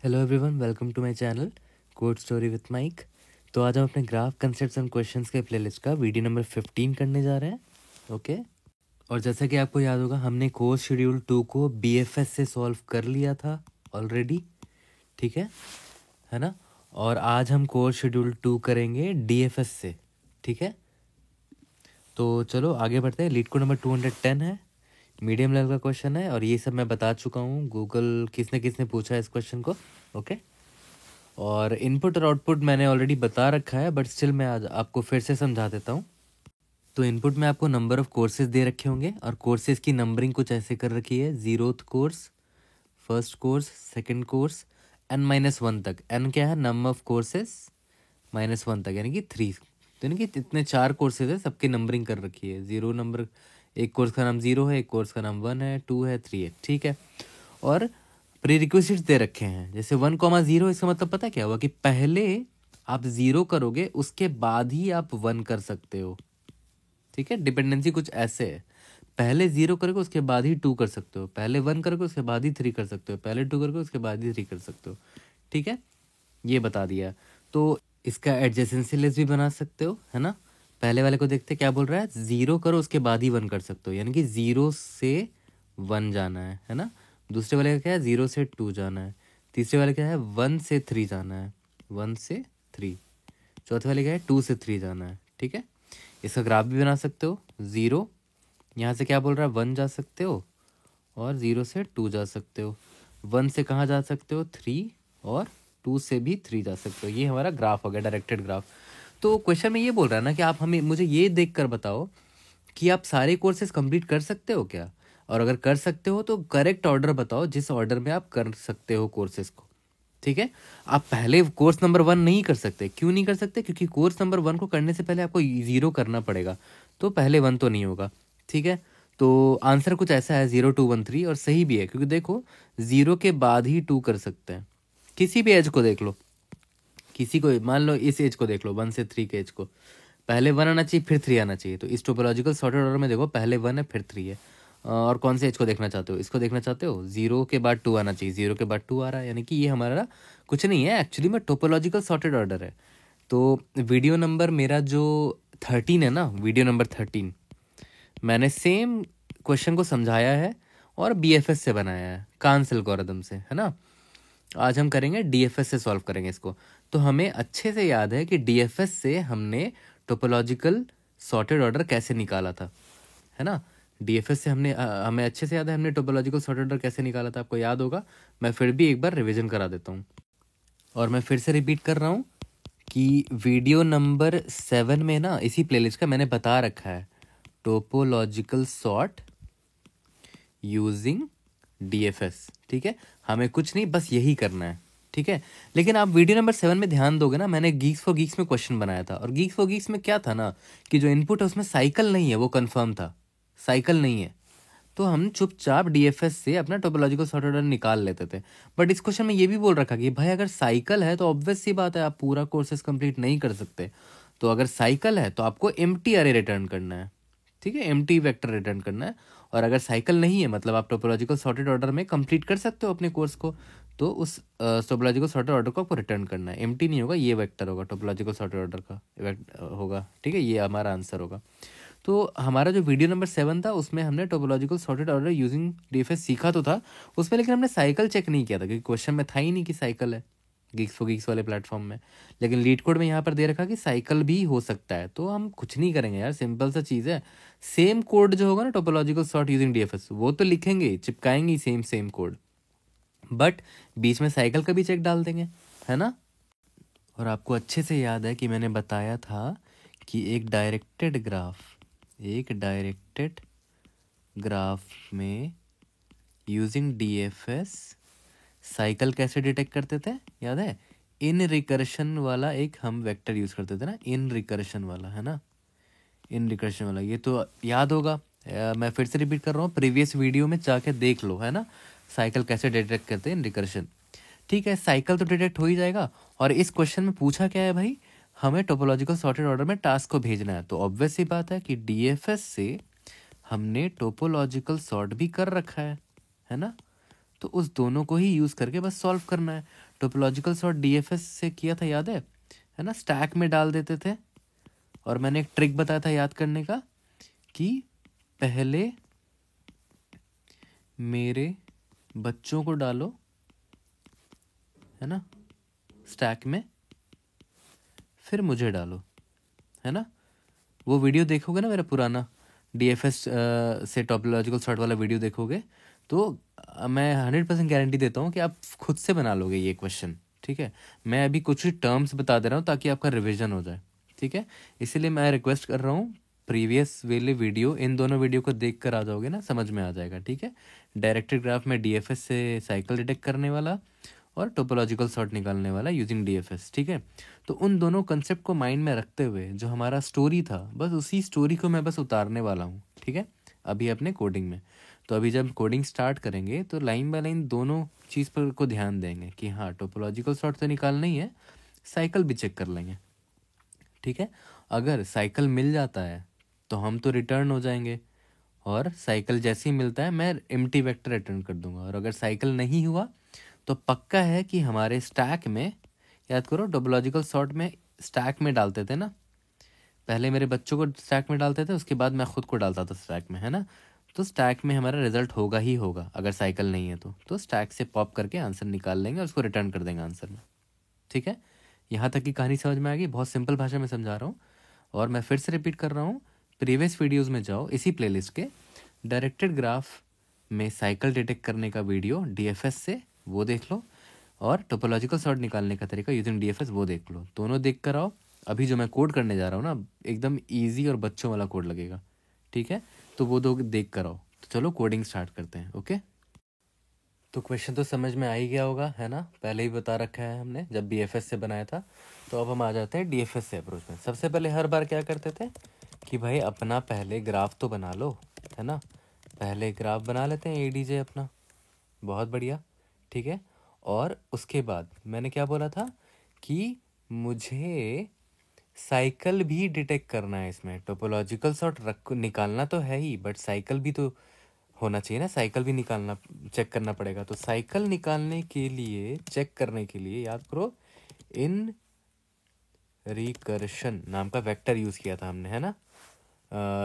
Hello everyone, welcome to my channel code story with Mike. तो आज हम अपने ग्राफ कंसेप्ट्स एंड क्वेश्चंस के प्लेलिस्ट का वीडियो नंबर 15 करने जा रहे हैं। ओके। और जैसा कि आपको याद होगा, हमने कोर्स शेड्यूल 2 को बीएफएस से सॉल्व कर लिया था ऑलरेडी। ठीक है ना। और आज हम कोर्स शेड्यूल 2 करेंगे डीएफएस से। ठीक है, तो चलो आगे बढ़ते हैं। लीड कोड नंबर 210 है, मीडियम लेवल का क्वेश्चन है और ये सब मैं बता चुका हूँ। गूगल किसने किसने पूछा है इस क्वेश्चन को। ओके। और इनपुट और आउटपुट मैंने ऑलरेडी बता रखा है, बट स्टिल मैं आज आपको फिर से समझा देता हूँ। तो इनपुट में आपको नंबर ऑफ कोर्सेज दे रखे होंगे और कोर्सेज की नंबरिंग कुछ ऐसे कर रखी है। 0th course, first course, second course, n-1 तक। n क्या है? नंबर ऑफ कोर्सेज -1 तक, यानी कि 3। तो यानी कि इतने 4 कोर्सेज है, सबकी नंबरिंग कर रखी है। 0 नंबर, एक कोर्स का नाम 0 है, एक कोर्स का नाम 1 है, 2 है, 3 है। ठीक है। और प्री रिक्विजिट्स दे रखे हैं, जैसे 1,0। इसका मतलब पता क्या हुआ कि पहले आप 0 करोगे, उसके बाद ही आप 1 कर सकते हो। ठीक है, डिपेंडेंसी कुछ ऐसे है। पहले 0 करोगे, उसके बाद ही 2 कर सकते हो। पहले 1 करोगे, उसके बाद ही 3 कर सकते हो। पहले 2 करोगे, उसके बाद ही 3 कर सकते हो। ठीक है, ये बता दिया। तो इसका एडजेसेंसी लिस्ट भी बना सकते हो, है ना। पहले वाले को देखते क्या बोल रहा है, 0 करो उसके बाद ही 1 कर सकते हो, यानी कि 0 से 1 जाना है ना। दूसरे वाले का क्या है, 0 से 2 जाना है। तीसरे वाले क्या है, 1 से 3 जाना है, 1 से 3। चौथे वाले क्या है, 2 से 3 जाना है। ठीक है, इसका ग्राफ भी बना सकते हो। 0 यहाँ से क्या बोल रहा है, 1 जा सकते हो और 0 से 2 जा सकते हो। 1 से कहाँ जा सकते हो, 3, और 2 से भी 3 जा सकते हो। ये हमारा ग्राफ हो गया, डायरेक्टेड ग्राफ। तो क्वेश्चन में ये बोल रहा है ना कि आप हमें मुझे ये देख कर बताओ कि आप सारे कोर्सेज कंप्लीट कर सकते हो क्या, और अगर कर सकते हो तो करेक्ट ऑर्डर बताओ जिस ऑर्डर में आप कर सकते हो कोर्सेज को। ठीक है, आप पहले कोर्स नंबर 1 नहीं कर सकते। क्यों नहीं कर सकते? क्योंकि कोर्स नंबर 1 को करने से पहले आपको 0 करना पड़ेगा, तो पहले 1 तो नहीं होगा। ठीक है, तो आंसर कुछ ऐसा है, 0 2 1 3। और सही भी है, क्योंकि देखो 0 के बाद ही 2 कर सकते हैं। किसी भी एज को देख लो, किसी को मान लो इस एज को देख लो, 1 से 3 के एज को, पहले 1 आना चाहिए, फिर 3 आना चाहिए। तो इस टोपोलॉजिकल सॉर्टेड ऑर्डर में देखो, पहले 1 है, फिर 3 है। और कौन से एज को देखना चाहते हो, इसको देखना चाहते हो, 0 के बाद 2 आना चाहिए, 0 के बाद 2 आ रहा है, यानी कि ये हमारा कुछ नहीं है, एक्चुअली में टोपोलॉजिकल सॉर्टेड ऑर्डर है। तो वीडियो नंबर मेरा जो 13 है ना, वीडियो नंबर 13, मैंने सेम क्वेश्चन को समझाया है और बीएफएस से बनाया है, कांस एल्गोरिथम से, है ना। आज हम करेंगे डीएफएस से सॉल्व करेंगे इसको। तो हमें अच्छे से याद है कि डीएफएस से हमने टोपोलॉजिकल सॉर्टेड ऑर्डर कैसे निकाला था, है ना। डीएफएस से हमें अच्छे से याद है हमने टोपोलॉजिकल सॉर्टेड ऑर्डर कैसे निकाला था, आपको याद होगा। मैं फिर भी एक बार रिवीजन करा देता हूँ, और मैं फिर से रिपीट कर रहा हूँ कि वीडियो नंबर 7 में ना, इसी प्लेलिस्ट का मैंने बता रखा है, टोपोलॉजिकल सॉर्ट यूजिंग डीएफएस। ठीक है, हमें कुछ नहीं, बस यही करना है। ठीक है, लेकिन आप वीडियो नंबर 7 में ध्यान दोगे ना, मैंने गीक्स फॉर गीक्स में क्वेश्चन बनाया था, और गीक्स फॉर गीक्स में क्या था ना कि जो इनपुट है उसमें साइकिल नहीं है, वो कंफर्म था, साइकिल नहीं है। तो हम चुपचाप डीएफएस से अपना टोपोलॉजिकल सॉर्ट ऑर्डर निकाल लेते थे। बट इस क्वेश्चन में ये भी बोल रखा कि भाई अगर साइकिल है तो ऑब्वियस सी बात है आप पूरा कोर्सेज कंप्लीट नहीं कर सकते। तो अगर साइकिल है तो आपको एम्प्टी अरे रिटर्न करना है। ठीक है, एम्प्टी वेक्टर रिटर्न करना है। और अगर साइकिल नहीं है, मतलब आप टोपोलॉजिकल सॉर्टेड ऑर्डर में कंप्लीट कर सकते हो अपने कोर्स को, तो उस टोपोलॉजिकल सॉर्टेड ऑर्डर को आपको रिटर्न करना है। एम्प्टी नहीं होगा, ये वेक्टर होगा, टोपोलॉजिकल सॉर्टेड ऑर्डर का होगा। ठीक है, ये हमारा आंसर होगा। तो हमारा जो वीडियो नंबर 7 था उसमें हमने topological sorted order using DFS सीखा तो था उसमें, लेकिन हमने साइकिल चेक नहीं किया था, क्योंकि क्वेश्चन में था ही नहीं कि साइकिल है गीक्स फॉर गीक्स वाले प्लेटफॉर्म में। लेकिन लीड कोड में यहाँ पर दे रखा कि साइकिल भी हो सकता है। तो हम कुछ नहीं करेंगे यार, सिंपल सा चीज़ है। सेम कोड जो होगा ना, टोपोलॉजिकल सॉर्ट यूजिंग डीएफएस, वो तो लिखेंगे, चिपकाएंगे सेम सेम कोड, बट बीच में साइकिल का भी चेक डाल देंगे, है ना। और आपको अच्छे से याद है कि मैंने बताया था कि एक डायरेक्टेड ग्राफ में यूजिंग डीएफएस साइकिल कैसे डिटेक्ट करते थे, याद है। इन रिकर्शन वाला एक हम वेक्टर यूज करते थे ना, इन रिकर्शन वाला, है ना, इन रिकर्शन वाला, ये तो याद होगा। मैं फिर से रिपीट कर रहा हूँ, प्रीवियस वीडियो में जाके देख लो, है ना, साइकिल कैसे डिटेक्ट करते हैं इन रिकर्शन। ठीक है, साइकिल तो डिटेक्ट हो ही जाएगा। और इस क्वेश्चन में पूछा क्या है भाई, हमें टोपोलॉजिकल सॉर्टेड ऑर्डर में टास्क को भेजना है। तो ऑब्वियस सी बात है कि डीएफएस से हमने टोपोलॉजिकल सॉर्ट भी कर रखा है ना। तो उस दोनों को ही यूज़ करके बस सॉल्व करना है। टोपोलॉजिकल सॉर्ट डीएफएस से किया था, याद है ना, स्टैक में डाल देते थे। और मैंने एक ट्रिक बताया था याद करने का कि पहले मेरे बच्चों को डालो, है ना, स्टैक में, फिर मुझे डालो, है ना। वो वीडियो देखोगे ना मेरा पुराना डीएफएस से टोपोलॉजिकल सॉर्ट वाला वीडियो देखोगे तो मैं 100% गारंटी देता हूँ कि आप खुद से बना लोगे ये क्वेश्चन, ठीक है। मैं अभी कुछ टर्म्स बता दे रहा हूँ ताकि आपका रिविजन हो जाए, ठीक है। इसीलिए मैं रिक्वेस्ट कर रहा हूँ प्रीवियस वाले वीडियो, इन दोनों वीडियो को देख कर आ जाओगे ना, समझ में आ जाएगा, ठीक है। डायरेक्टेड ग्राफ में डीएफएस से साइकिल डिटेक्ट करने वाला और टोपोलॉजिकल सॉर्ट निकालने वाला यूजिंग डीएफएस, ठीक है। तो उन दोनों कंसेप्ट को माइंड में रखते हुए जो हमारा स्टोरी था, बस उसी स्टोरी को मैं बस उतारने वाला हूँ, ठीक है, अभी अपने कोडिंग में। तो अभी जब कोडिंग स्टार्ट करेंगे तो लाइन बाय लाइन दोनों चीज़ पर को ध्यान देंगे कि हाँ टोपोलॉजिकल सॉर्ट तो निकालना ही है, साइकिल भी चेक कर लेंगे, ठीक है। अगर साइकिल मिल जाता है तो हम तो रिटर्न हो जाएंगे, और साइकिल जैसे ही मिलता है मैं एम्प्टी वेक्टर रिटर्न कर दूंगा। और अगर साइकिल नहीं हुआ तो पक्का है कि हमारे स्टैक में, याद करो टोपोलॉजिकल सॉर्ट में स्टैक में डालते थे ना, पहले मेरे बच्चों को स्टैक में डालते थे, उसके बाद मैं खुद को डालता था स्टैक में, है ना। तो स्टैक में हमारा रिजल्ट होगा ही होगा, अगर साइकिल नहीं है तो स्टैक से पॉप करके आंसर निकाल लेंगे और उसको रिटर्न कर देंगे आंसर में, ठीक है। यहाँ तक की कहानी समझ में आ गई, बहुत सिंपल भाषा में समझा रहा हूँ। और मैं फिर से रिपीट कर रहा हूँ, प्रीवियस वीडियोज़ में जाओ, इसी प्लेलिस्ट के डायरेक्टेड ग्राफ में साइकिल डिटेक्ट करने का वीडियो डीएफएस से, वो देख लो, और टोपोलॉजिकल सॉर्ट निकालने का तरीका यूजिंग डीएफएस, वो देख लो, दोनों देख कर आओ। अभी जो मैं कोड करने जा रहा हूँ ना, एकदम इजी और बच्चों वाला कोड लगेगा, ठीक है। तो वो दो देख कर आओ। तो चलो कोडिंग स्टार्ट करते हैं, ओके। तो क्वेश्चन तो समझ में आ ही गया होगा, है ना, पहले ही बता रखा है हमने जब बीएफएस से बनाया था। तो अब हम आ जाते हैं डीएफएस से अप्रोच में। सबसे पहले हर बार क्या करते थे कि भाई अपना पहले ग्राफ तो बना लो, है ना, पहले ग्राफ बना लेते हैं एडीजे अपना, बहुत बढ़िया, ठीक है। और उसके बाद मैंने क्या बोला था कि मुझे साइकिल भी डिटेक्ट करना है इसमें, टोपोलॉजिकल सॉर्ट रख निकालना तो है ही, बट साइकिल भी तो होना चाहिए ना, साइकिल भी निकालना, चेक करना पड़ेगा। तो साइकिल निकालने के लिए, चेक करने के लिए, याद करो इन रिकर्शन नाम का वेक्टर यूज़ किया था हमने, है ना,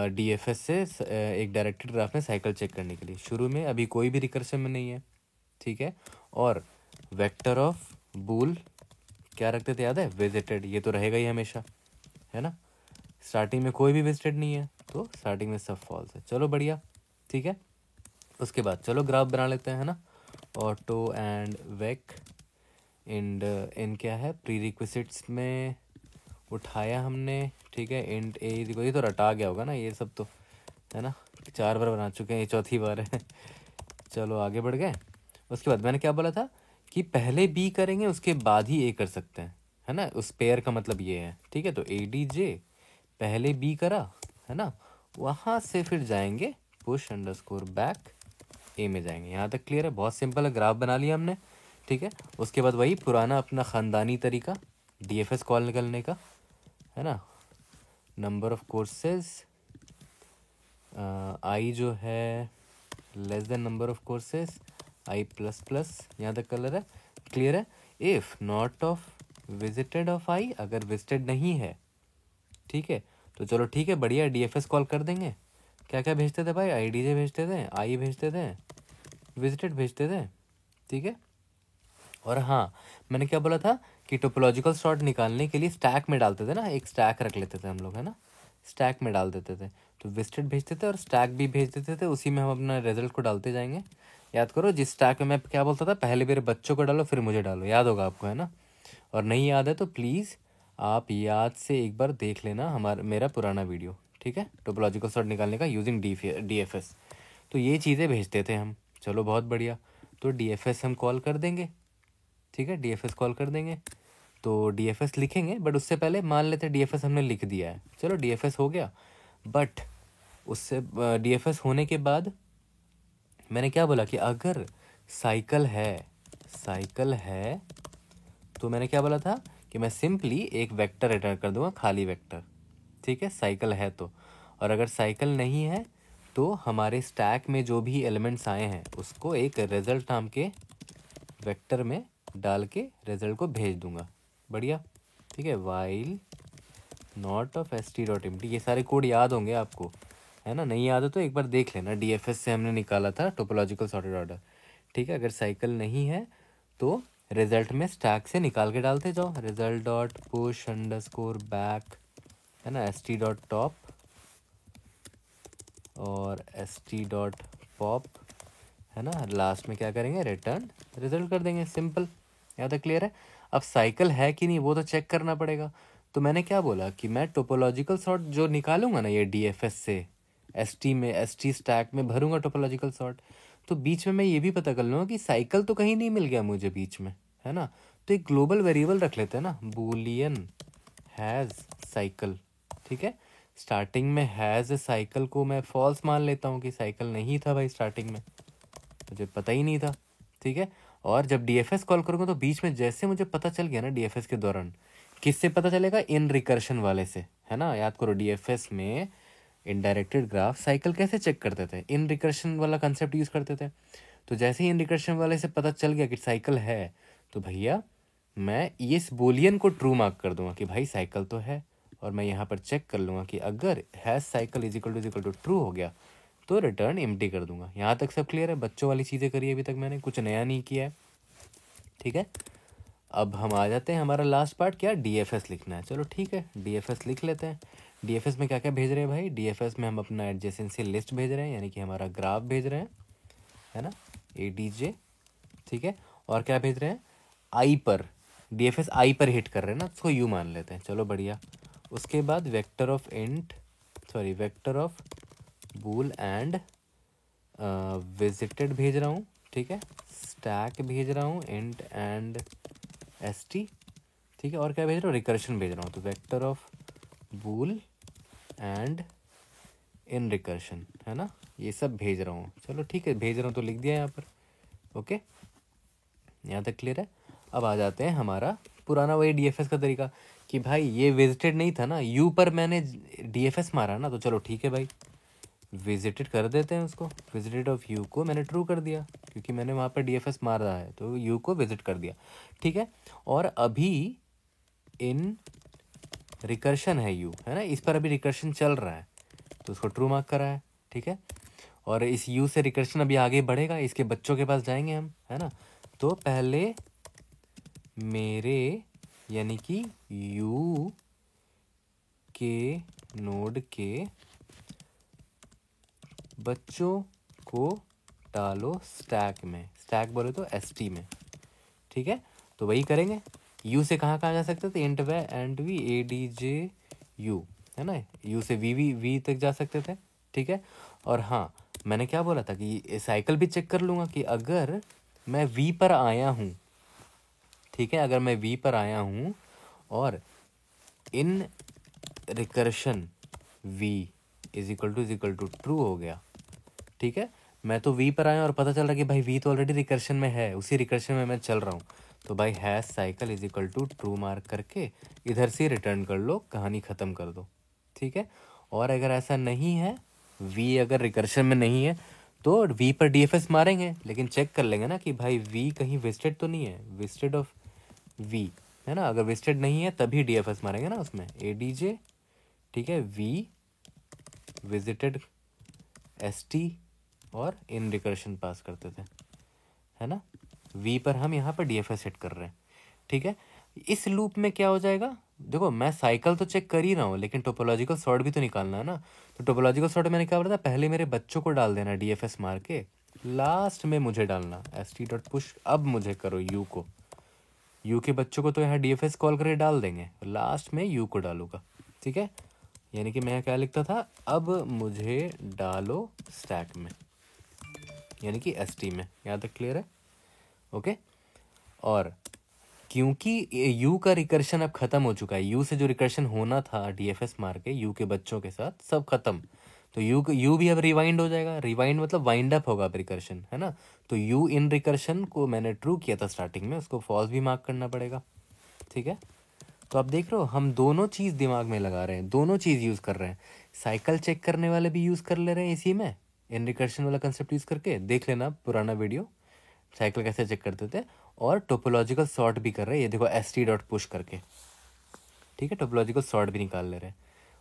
डीएफएस से एक डायरेक्टेड ग्राफ में साइकिल चेक करने के लिए। शुरू में अभी कोई भी रिकर्शन में नहीं है, ठीक है। और वेक्टर ऑफ बूल क्या रखते थे, याद है, विजिटेड, ये तो रहेगा ही हमेशा, है ना। स्टार्टिंग में कोई भी विजिटेड नहीं है तो स्टार्टिंग में सब फॉल्स है, चलो बढ़िया, ठीक है। उसके बाद चलो ग्राफ बना लेते हैं, है ना। Auto and wake and in क्या है, प्री रिक्विजिट्स में उठाया हमने, ठीक है। इंट ए, ये तो रटा गया होगा ना ये सब तो, है ना, 4 बार बना चुके हैं, ये चौथी बार है। चलो आगे बढ़ गए। उसके बाद मैंने क्या बोला था कि पहले बी करेंगे उसके बाद ही ए कर सकते हैं, है ना, उस पेयर का मतलब ये है, ठीक है। तो ए डी जे पहले बी करा, है ना, वहाँ से फिर जाएंगे पुश अंडरस्कोर बैक ए में जाएंगे। यहाँ तक क्लियर है, बहुत सिंपल है, ग्राफ बना लिया हमने, ठीक है। उसके बाद वही पुराना अपना ख़ानदानी तरीका डीएफएस कॉल निकलने का, है ना, नंबर ऑफ कोर्सेज आई जो है less than number of courses i plus plus, यहाँ तक कलर है, क्लियर है। If not of visited of i, अगर विजिटेड नहीं है, ठीक है, तो चलो ठीक है, बढ़िया, डीएफएस कॉल कर देंगे। क्या क्या भेजते थे भाई, आई डीजे भेजते थे, आई भेजते थे, विजिटेड भेजते थे, ठीक है। और हाँ, मैंने क्या बोला था कि टोपोलॉजिकल सॉर्ट निकालने के लिए स्टैक में डालते थे ना, एक स्टैक रख लेते थे हम लोग, है ना, स्टैक में डाल देते थे। तो विजिटेड भेजते थे और स्टैक भी भेज देते थे, उसी में हम अपना रिजल्ट को डालते जाएंगे। याद करो जिस स्टैक में मैं क्या बोलता था, पहले मेरे बच्चों को डालो फिर मुझे डालो, याद होगा आपको, है ना। और नहीं याद है तो प्लीज़ आप याद से एक बार देख लेना मेरा पुराना वीडियो, ठीक है, टोपोलॉजिकल सॉर्ट निकालने का यूजिंग डीएफएस। तो ये चीज़ें भेजते थे हम, चलो बहुत बढ़िया। तो डीएफएस हम कॉल कर देंगे, ठीक है, डीएफएस कॉल कर देंगे। तो डीएफएस लिखेंगे, बट उससे पहले मान लेते हैं डीएफएस हमने लिख दिया है, चलो डीएफएस हो गया। बट उससे डीएफएस होने के बाद मैंने क्या बोला कि अगर साइकिल है तो मैंने क्या बोला था कि मैं सिंपली एक वेक्टर रिटर्न कर दूंगा, खाली वेक्टर, ठीक है, साइकिल है तो। और अगर साइकिल नहीं है तो हमारे स्टैक में जो भी एलिमेंट्स आए हैं उसको एक रिजल्ट नाम के वेक्टर में डाल के रिजल्ट को भेज दूंगा। बढ़िया, ठीक है। वाइल नॉट ऑफ st.empty, ये सारे कोड याद होंगे आपको, है ना? नहीं याद है तो एक बार देख लेना, डीएफएस से हमने निकाला था टोपोलॉजिकल सॉर्टेड ऑर्डर, ठीक है। अगर साइकिल नहीं है तो रिजल्ट में स्टैक से निकाल के डालते जाओ, result dot push underscore back, है ना, st.top और st.pop, है ना। लास्ट में क्या करेंगे, रिटर्न रिजल्ट कर देंगे, सिंपल। यहाँ तक क्लियर है? अब साइकिल है कि नहीं वो तो चेक करना पड़ेगा। तो मैंने क्या बोला कि मैं टोपोलॉजिकल सॉर्ट जो निकालूंगा ना ये डीएफएस से, एसटी स्टैक में भरूंगा टोपोलॉजिकल सॉर्ट, तो बीच में मैं ये भी पता कर लूँगा कि साइकिल तो कहीं नहीं मिल गया मुझे बीच में, है ना। तो एक ग्लोबल वेरिएबल रख लेते हैं ना, बूलियन हैज़ साइकिल, ठीक है। स्टार्टिंग में हैज़ साइकिल को मैं फॉल्स मान लेता हूँ कि साइकिल नहीं था भाई, स्टार्टिंग में मुझे पता ही नहीं था, ठीक है। और जब डीएफएस कॉल करूँगा तो बीच में जैसे मुझे पता चल गया ना डीएफएस के दौरान, किससे पता चलेगा, इन रिकर्शन वाले से, है ना। याद करो डीएफएस में इनडायरेक्टेड ग्राफ साइकिल कैसे चेक करते थे, इन रिकर्शन वाला कंसेप्ट यूज़ करते थे। तो जैसे ही इन रिकर्शन वाले से पता चल गया कि साइकिल है, तो भैया मैं इस बूलियन को ट्रू मार्क कर दूंगा कि भाई साइकिल तो है, और मैं यहाँ पर चेक कर लूँगा कि अगर has cycle is equal to true हो गया तो रिटर्न एम्प्टी कर दूंगा। यहाँ तक सब क्लियर है? बच्चों वाली चीज़ें करी अभी तक मैंने, कुछ नया नहीं किया है, ठीक है। अब हम आ जाते हैं, हमारा लास्ट पार्ट क्या, डीएफएस लिखना है। चलो ठीक है, डीएफएस लिख लेते हैं। डीएफएस में क्या क्या भेज रहे हैं भाई, डीएफएस में हम अपना एडजेसेंसी लिस्ट भेज रहे हैं, यानी कि हमारा ग्राफ भेज रहे हैं, है ना, एडीजे, ठीक है। और क्या भेज रहे हैं, आई पर, डीएफएस आई पर हिट कर रहे हैं ना, उसको यू मान लेते हैं, चलो बढ़िया। उसके बाद vector of bool and visited भेज रहा हूँ, ठीक है। स्टैक भेज रहा हूँ, इंट एंड st, ठीक है। और क्या भेज रहा हूँ, रिकर्शन भेज रहा हूँ, तो vector of bool and in recursion, है ना, ये सब भेज रहा हूँ। चलो ठीक है, भेज रहा हूँ तो लिख दिया यहाँ पर, ओके। यहाँ तक क्लियर है? अब आ जाते हैं हमारा पुराना वही डीएफएस का तरीका कि भाई ये विजिटेड नहीं था ना, यू पर मैंने डीएफएस मारा ना, तो चलो ठीक है भाई, विजिटेड कर देते हैं उसको। विजिटेड ऑफ यू को मैंने ट्रू कर दिया क्योंकि मैंने वहाँ पर डीएफएस मार रहा है, तो यू को विजिट कर दिया, ठीक है। और अभी इन रिकर्शन है यू, है ना, इस पर अभी रिकर्शन चल रहा है, तो उसको ट्रू मार्क करा है, ठीक है। और इस यू से रिकर्शन अभी आगे बढ़ेगा, इसके बच्चों के पास जाएंगे हम, है ना। तो पहले मेरे यानी कि यू के नोड के बच्चों को डालो स्टैक में, स्टैक बोले तो एसटी में, ठीक है। तो वही करेंगे, यू से कहाँ कहाँ जा सकते थे, int way and V A D J you, है ना, यू से वी तक जा सकते थे, ठीक है। और हाँ, मैंने क्या बोला था कि साइकिल भी चेक कर लूँगा कि अगर मैं वी पर आया हूँ, ठीक है, अगर मैं वी पर आया हूँ और in recursion v is equal to true हो गया, ठीक है। मैं तो वी पर आया और पता चल रहा कि भाई वी तो ऑलरेडी रिकर्शन में है, उसी रिकर्शन में मैं चल रहा हूँ, तो भाई has cycle is equal to true mark करके इधर से रिटर्न कर लो, कहानी ख़त्म कर दो, ठीक है। और अगर ऐसा नहीं है, वी अगर रिकर्शन में नहीं है, तो वी पर डीएफएस मारेंगे, लेकिन चेक कर लेंगे ना कि भाई वी कहीं विजिटेड तो नहीं है, विजिटेड ऑफ वी, है ना। अगर विजिटेड नहीं है तभी डीएफएस मारेंगे ना उसमें, एडीजे, ठीक है, वी विजिटेड एसटी और इन रिकर्शन पास करते थे, है ना। वी पर हम यहाँ पर डीएफएस सेट कर रहे हैं, ठीक है। इस लूप में क्या हो जाएगा, देखो मैं साइकिल तो चेक कर ही रहा हूँ, लेकिन टोपोलॉजिकल सॉर्ट भी तो निकालना है ना। तो टोपोलॉजिकल सॉर्ट मैंने क्या बोला था, पहले मेरे बच्चों को डाल देना डीएफएस मार के, लास्ट में मुझे डालना st.push। अब मुझे करो यू को, यू के बच्चों को तो यहाँ डीएफएस कॉल करके डाल देंगे, लास्ट में यू को डालूंगा, ठीक है। यानी कि मैं क्या लिखता था, अब मुझे डालो स्टैक में, यानी कि एसटी में। यहाँ तक क्लियर है? ओके। और क्योंकि यू का रिकर्शन अब खत्म हो चुका है, यू से जो रिकर्शन होना था डीएफएस मार के यू के बच्चों के साथ, सब खत्म, तो यू भी अब रिवाइंड हो जाएगा। रिवाइंड मतलब वाइंड अप होगा अब रिकर्शन, है ना। तो यू इन रिकर्शन को मैंने ट्रू किया था स्टार्टिंग में, उसको फॉल्स भी मार्क करना पड़ेगा, ठीक है। तो आप देख रहे हो हम दोनों चीज़ दिमाग में लगा रहे हैं, दोनों चीज़ यूज़ कर रहे हैं, साइकिल चेक करने वाले भी यूज़ कर ले रहे हैं इसी में, इन रिकर्शन वाला कंसेप्ट यूज़ करके देख लेना पुराना वीडियो, साइकिल कैसे चेक करते थे। और टोपोलॉजिकल सॉर्ट भी कर रहे हैं, ये देखो st.push करके, ठीक है, टोपोलॉजिकल सॉर्ट भी निकाल ले रहे हैं।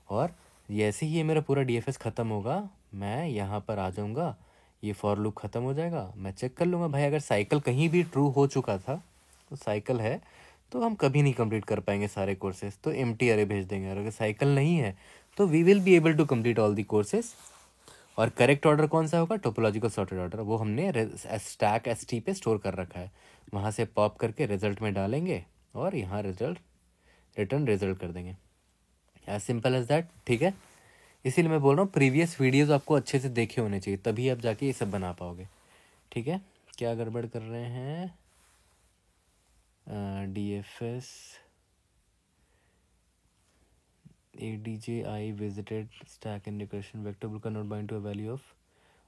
और जैसे ही ये मेरा पूरा DFS ख़त्म होगा, मैं यहाँ पर आ जाऊँगा, ये फॉर लूप ख़त्म हो जाएगा, मैं चेक कर लूँगा भाई अगर साइकिल कहीं भी ट्रू हो चुका था तो साइकिल है, तो हम कभी नहीं कंप्लीट कर पाएंगे सारे कोर्सेज, तो एम्प्टी अरे भेज देंगे। और अगर साइकिल नहीं है तो we will be able to complete all the courses. और करेक्ट ऑर्डर कौन सा होगा? टोपोलॉजिकल सॉर्टेड ऑर्डर, वो हमने स्टैक ST पे स्टोर कर रखा है, वहाँ से पॉप करके रिजल्ट में डालेंगे और यहाँ रिजल्ट रिटर्न रिजल्ट कर देंगे, एज सिंपल एज दैट, ठीक है। इसीलिए मैं बोल रहा हूँ प्रीवियस वीडियोस आपको अच्छे से देखे होने चाहिए, तभी आप जाके ये सब बना पाओगे, ठीक है। क्या गड़बड़ कर रहे हैं? DFS ADJ I visited stack in recursion vector bool cannot bind to a value of,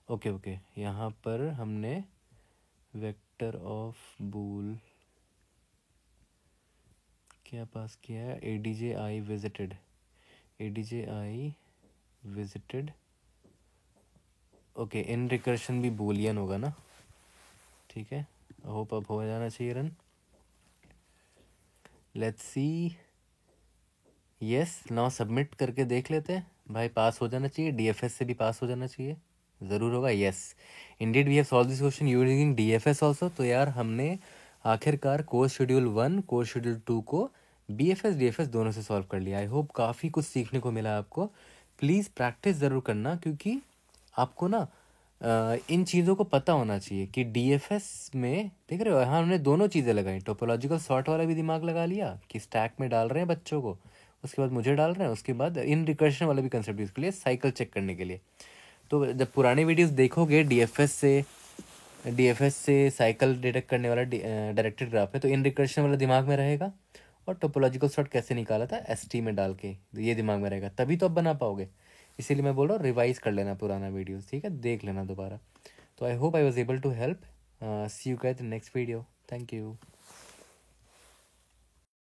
okay यहाँ पर हमने वेक्टर ऑफ बूल क्या पास किया है? ADJ I visited, okay, in recursion भी बूलियन होगा ना, ठीक है। होप अब हो जाना चाहिए run. Let's see, yes, now submit करके देख लेते हैं भाई, पास हो जाना चाहिए, DFS से भी पास हो जाना चाहिए, ज़रूर होगा। Yes indeed we have solve this question using DFS also. तो यार हमने आखिरकार कोर्स शेड्यूल 1 कोर्स शेड्यूल 2 को BFS DFS दोनों से सॉल्व कर लिया। आई होप काफ़ी कुछ सीखने को मिला आपको। प्लीज़ प्रैक्टिस ज़रूर करना, क्योंकि आपको ना इन चीज़ों को पता होना चाहिए कि DFS में, देख रहे हो, यहाँ हमने दोनों चीज़ें लगाई, टोपोलॉजिकल सॉर्ट वाला भी दिमाग लगा लिया कि स्टैक में डाल रहे हैं बच्चों को, उसके बाद मुझे डाल रहे हैं, उसके बाद इन रिकर्शन वाला भी कंसेप्ट यूज़ कर लिया साइकिल चेक करने के लिए। तो जब पुराने वीडियोस देखोगे DFS से साइकिल डिटेक्ट करने वाला डायरेक्टेड ग्राफ है, तो इन रिकर्शन वाला दिमाग में रहेगा, और टोपोलॉजिकल सॉर्ट कैसे निकाला था ST में डाल के, ये दिमाग में रहेगा, तभी तो आप बना पाओगे। इसीलिए मैं बोल रहा हूँ रिवाइज कर लेना पुराना वीडियोस, ठीक है, देख लेना दोबारा। तो I hope I was able to help. See you guys in next video. Thank you.